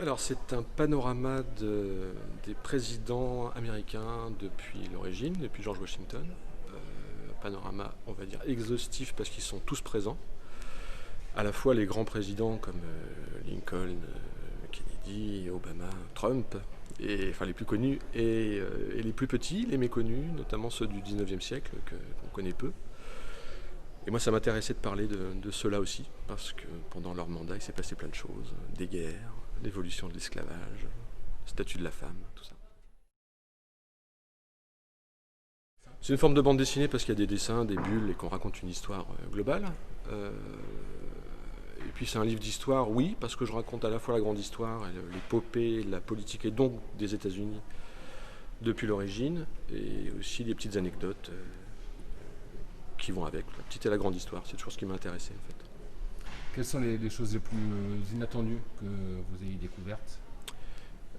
Alors c'est un panorama des présidents américains depuis l'origine, depuis George Washington. Un panorama, on va dire, exhaustif parce qu'ils sont tous présents. À la fois les grands présidents comme Lincoln, Kennedy, Obama, Trump, enfin les plus connus, et les plus petits, les méconnus, notamment ceux du 19e siècle qu'on connaît peu. Et moi ça m'intéressait de parler de ceux-là aussi, parce que pendant leur mandat il s'est passé plein de choses, des guerres, l'évolution de l'esclavage, le statut de la femme, tout ça. C'est une forme de bande dessinée parce qu'il y a des dessins, des bulles et qu'on raconte une histoire globale. Euh, et puis c'est un livre d'histoire, oui, parce que je raconte à la fois la grande histoire, l'épopée, la politique et donc des États-Unis depuis l'origine, et aussi des petites anecdotes qui vont avec. La petite et la grande histoire, c'est toujours ce qui m'a intéressé en fait. Quelles sont les choses les plus inattendues que vous ayez découvertes?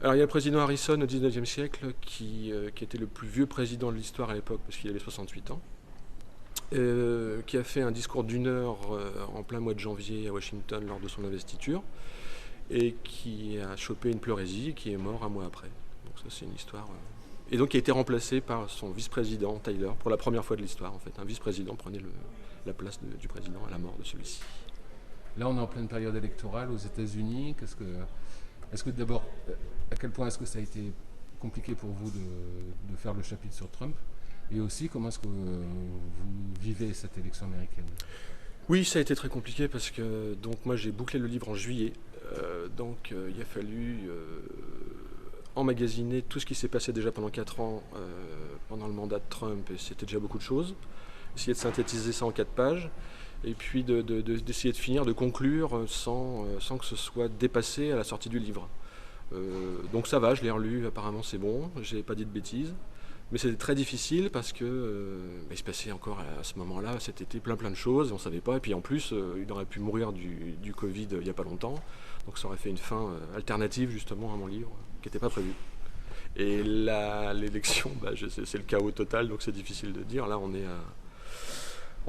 Alors il y a le président Harrison au 19e siècle qui était le plus vieux président de l'histoire à l'époque parce qu'il avait 68 ans, qui a fait un discours d'une heure en plein mois de janvier à Washington lors de son investiture et qui a chopé une pleurésie et qui est mort un mois après. Donc ça c'est une histoire. Et donc qui a été remplacé par son vice-président Tyler pour la première fois de l'histoire en fait. Un vice-président prenait la place du président à la mort de celui-ci. Là, on est en pleine période électorale aux États-Unis. Est-ce que d'abord, à quel point est-ce que ça a été compliqué pour vous de faire le chapitre sur Trump? Et aussi, comment est-ce que vous vivez cette élection américaine? Oui, ça a été très compliqué parce que donc moi j'ai bouclé le livre en juillet. Il a fallu emmagasiner tout ce qui s'est passé déjà pendant 4 ans pendant le mandat de Trump, et c'était déjà beaucoup de choses. Essayer de synthétiser ça en 4 pages, et puis d'essayer de finir, de conclure sans que ce soit dépassé à la sortie du livre. Donc ça va, je l'ai relu, apparemment c'est bon, j'ai pas dit de bêtises. Mais c'était très difficile parce que il se passait encore à ce moment-là, cet été, plein de choses, et on ne savait pas. Et puis en plus, il aurait pu mourir du Covid il n'y a pas longtemps. Donc ça aurait fait une fin alternative justement à mon livre, qui n'était pas prévu. Et l'élection, c'est le chaos total, donc c'est difficile de dire. Là, on est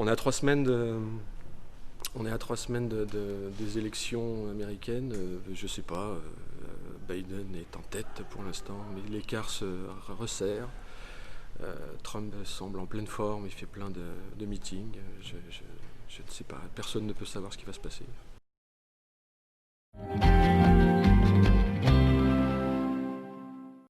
à 3 semaines des élections américaines. Je sais pas, Biden est en tête pour l'instant, mais l'écart se resserre. Trump semble en pleine forme, il fait plein de meetings. Je ne sais pas, personne ne peut savoir ce qui va se passer.